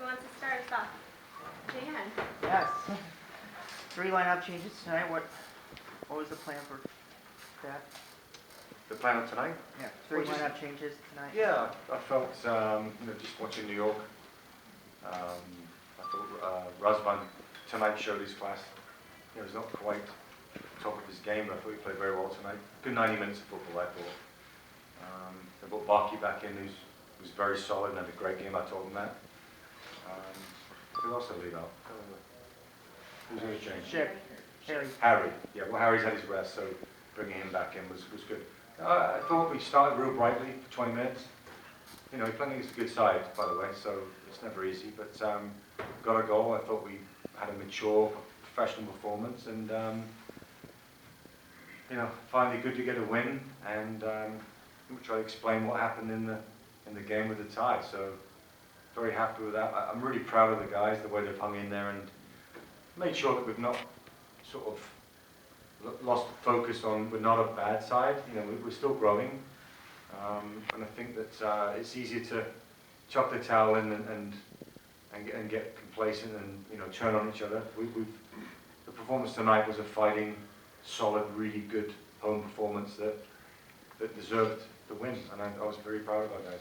Who wants to start us off? Dan. Yes. 3 lineup changes tonight. What was the plan for that? The plan of tonight? Yeah, 3 Well, lineup changes tonight. Yeah, I felt, just watching New York, I thought Razvan tonight showed his class. He's not quite top of his game, but I thought he played very well tonight. Good 90 minutes of football, I thought. They brought Barkey back in, who's very solid and had a great game, I told him that. Who else did I leave out? Who's going to change? Harry. Yeah, well, Harry's had his rest, so bringing him back in was good. I thought we started real brightly for 20 minutes. He played against a good side, by the way, so it's never easy. But got a goal. I thought we had a mature, professional performance, and finally good to get a win. And we try to explain what happened in the game with the tie. So very happy with that. I'm really proud of the guys, the way they've hung in there and made sure that we've not sort of lost focus on we're not a bad side. We're still growing, and I think that it's easier to chuck the towel in and get complacent and turn on each other. The performance tonight was a fighting, solid, really good home performance that deserved the win, and I was very proud of our guys.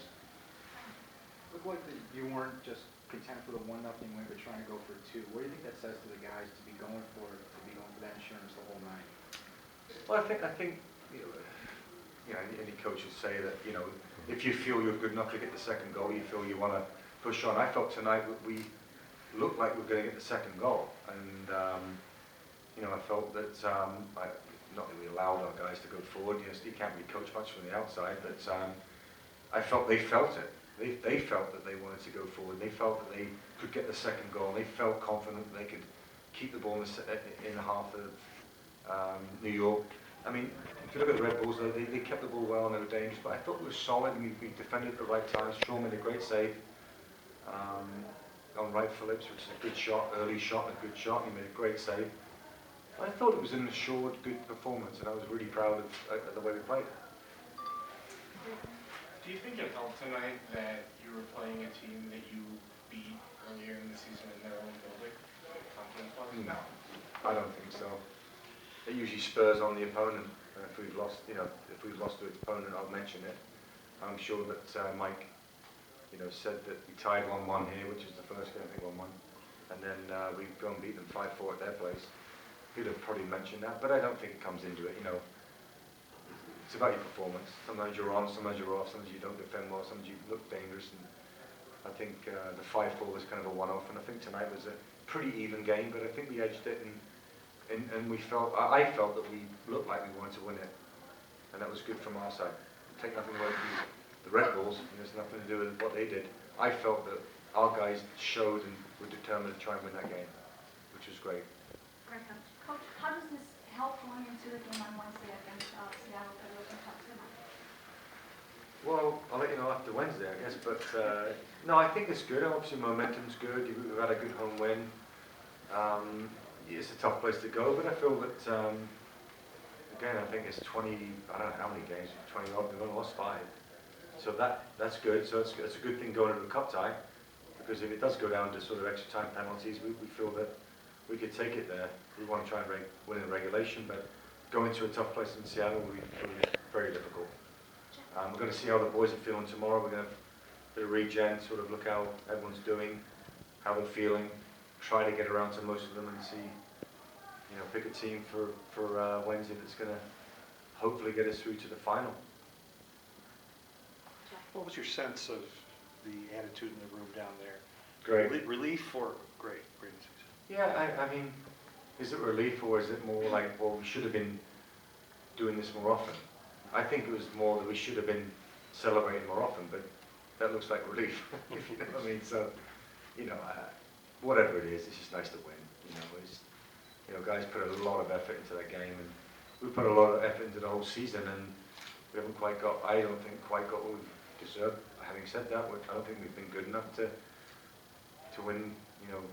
Looked like you weren't just content with a 1-0 win, but trying to go for 2. What do you think that says to the guys to be going for that insurance the whole night? Well, I think any coach would say that if you feel you're good enough to get the second goal, you feel you want to push on. I felt tonight that we looked like we were going to get the second goal, and I felt that not that we allowed our guys to go forward. You can't really coach much from the outside, but I felt they felt it. They felt that they wanted to go forward. They felt that they could get the second goal. They felt confident that they could keep the ball in the half of New York. I mean, if you look at the Red Bulls, they kept the ball well and they were dangerous, but I thought we were solid and we defended at the right time. Shaw made a great save on Wright Phillips, which is a good shot, early shot, and a good shot. He made a great save. I thought it was an assured good performance, and I was really proud of the way we played. Do you think it helped tonight that you were playing a team that you beat earlier in the season in their own building, confidence-wise? No, I don't think so. It usually spurs on the opponent. If we've lost, if we've lost to an opponent, I'll mention it. I'm sure that Mike, said that we tied 1-1 here, which is the first game, I think 1-1, and then we go and beat them 5-4 at their place. He'd have probably mentioned that, but I don't think it comes into it. It's about your performance. Sometimes you're on, sometimes you're off, sometimes you don't defend well, sometimes you look dangerous. And I think the 5-4 was kind of a one-off, and I think tonight was a pretty even game, but I think we edged it, and we felt, I felt that we looked like we wanted to win it, and that was good from our side. Take nothing away from the Red Bulls, and there's nothing to do with what they did. I felt that our guys showed and were determined to try and win that game, which was great. Great, Coach, how does this help going into the game on Wednesday against Seattle that was tough tonight? Well, I'll let you know after Wednesday, I guess, but no, I think it's good. Obviously, momentum's good. We've had a good home win. It's a tough place to go, but I feel that, again, I think it's 20, I don't know how many games, 20 odd, we've only lost 5. So that's good. So it's a good thing going into the cup tie, because if it does go down to sort of extra time penalties, we feel that we could take it there. We want to try and win in regulation, but going to a tough place in Seattle will be very difficult. We're going to see how the boys are feeling tomorrow. We're going to have a bit of regen, sort of look how everyone's doing, how they're feeling, try to get around to most of them and see, pick a team for Wednesday that's going to hopefully get us through to the final. What was your sense of the attitude in the room down there? Great. Relief or great season? Yeah, I mean, is it relief or is it more like, well, we should have been doing this more often? I think it was more that we should have been celebrating more often, but that looks like relief, if you know what I mean. So, whatever it is, it's just nice to win. Guys put a lot of effort into that game, and we put a lot of effort into the whole season, and we haven't quite got, I don't think, quite got what we deserve. Having said that, I don't think we've been good enough to win,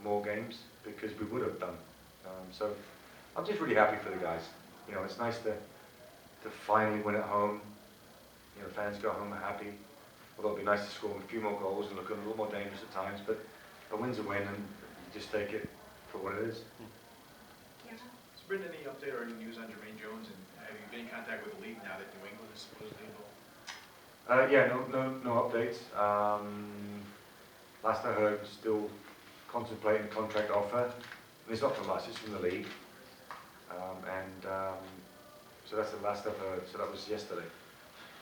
more games, because we would have done. So I'm just really happy for the guys. It's nice to finally win at home. Fans go home happy. Although it'd be nice to score a few more goals and look a little more dangerous at times, but a win's a win, and you just take it for what it is. Cameron? Has there been any update or any news on Jermaine Jones, and have you been in contact with the league now that New England is supposedly involved? Yeah, no updates. Last I heard, still contemplating a contract offer. And it's not from us, it's from the league. So that's the last I've heard. So that was yesterday,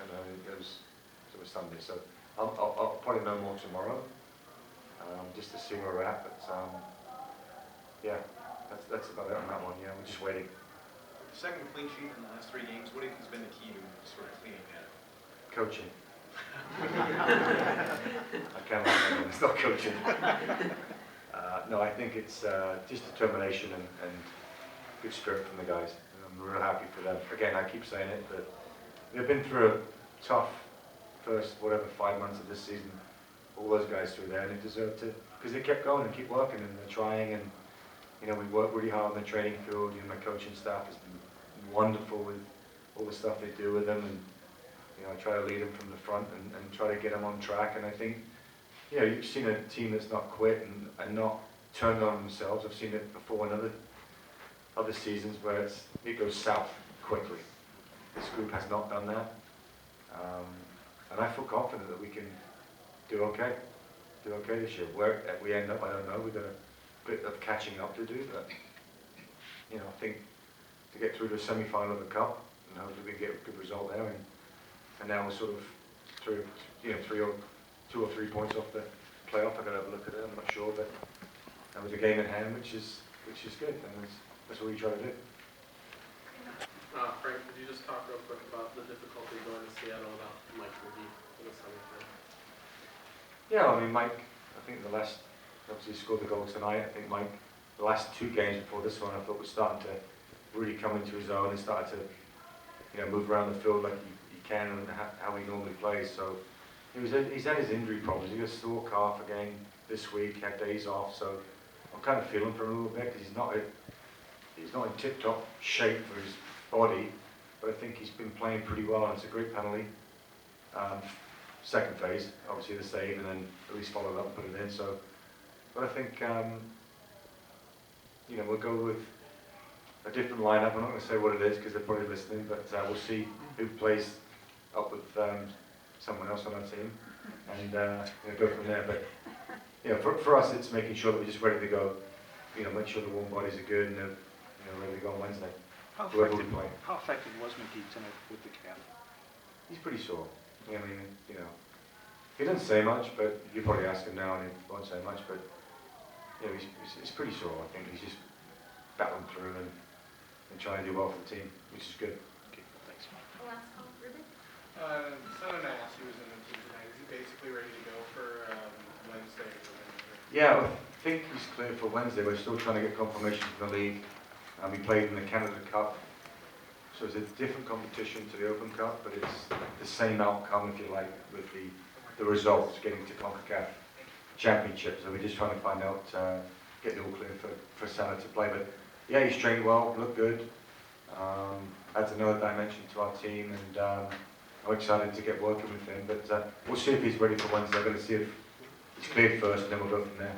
and it was Sunday. So I'll probably know more tomorrow, just to see where we're at. But yeah, that's about it on that one. Yeah, we're just waiting. Second clean sheet in the last 3 games. What do you think has been the key to sort of cleaning that up? Coaching. I can't remember. It's not coaching. No, I think it's just determination and good spirit from the guys. And I'm real happy for them. Again, I keep saying it, but they've been through a tough first, 5 months of this season. All those guys through there, and they deserve to, because they kept going and keep working, and they're trying, and we work really hard on the training field. My coaching staff has been wonderful with all the stuff they do with them, and I try to lead them from the front and try to get them on track. And I think, you've seen a team that's not quit and not turned on themselves. I've seen it before in other seasons where it goes south quickly. This group has not done that. And I feel confident that we can do okay this year. Where we end up, I don't know. We've got a bit of catching up to do, but I think to get through to the semi-final of the cup, and hopefully we can get a good result there. And now we're sort of through, 2 or 3 points off the playoff. I got to have a look at it. I'm not sure, but that was a game in hand, which is good, and that's what we try to do. Frank, could you just talk real quick about the difficulty going to Seattle without Mike McGee in the semifinal? Yeah, I mean, Mike, I think obviously scored the goal tonight. I think Mike, the last 2 games before this one, I thought was starting to really come into his own and started to, move around the field like he can and how he normally plays. So he's had his injury problems. He got a sore calf again this week, had days off. So I'm kind of feeling for him a little bit because he's not in tip-top shape for his body, but I think he's been playing pretty well, and it's a great penalty. Second phase, obviously the save, and then at least follow it up and put it in. So, but I think we'll go with a different lineup. I'm not going to say what it is because they're probably listening, but we'll see who plays up with someone else on our team, and go from there. But for us, it's making sure that we're just ready to go. Make sure the warm bodies are good and they're ready to go on Wednesday. How effective was McGee tonight with the calf? He's pretty sore. I mean, he doesn't say much, but you probably ask him now and he won't say much, but he's pretty sore. I think he's just battling through and trying to do well for the team, which is good. Okay, thanks. Last call, Ruben? Son and I asked, he was in the team tonight. Is he basically ready to go for Wednesday? Yeah, I think he's clear for Wednesday. We're still trying to get confirmation from the league. We played in the Canada Cup, so it's a different competition to the Open Cup, but it's the same outcome, if you like, with the results, getting to CONCACAF Championship. So we're just trying to find out, get the all clear for Salah to play. But yeah, he's trained well, looked good. Adds another dimension to our team, and I'm excited to get working with him. But we'll see if he's ready for Wednesday. I'm going to see if he's cleared first, and then we'll go from there.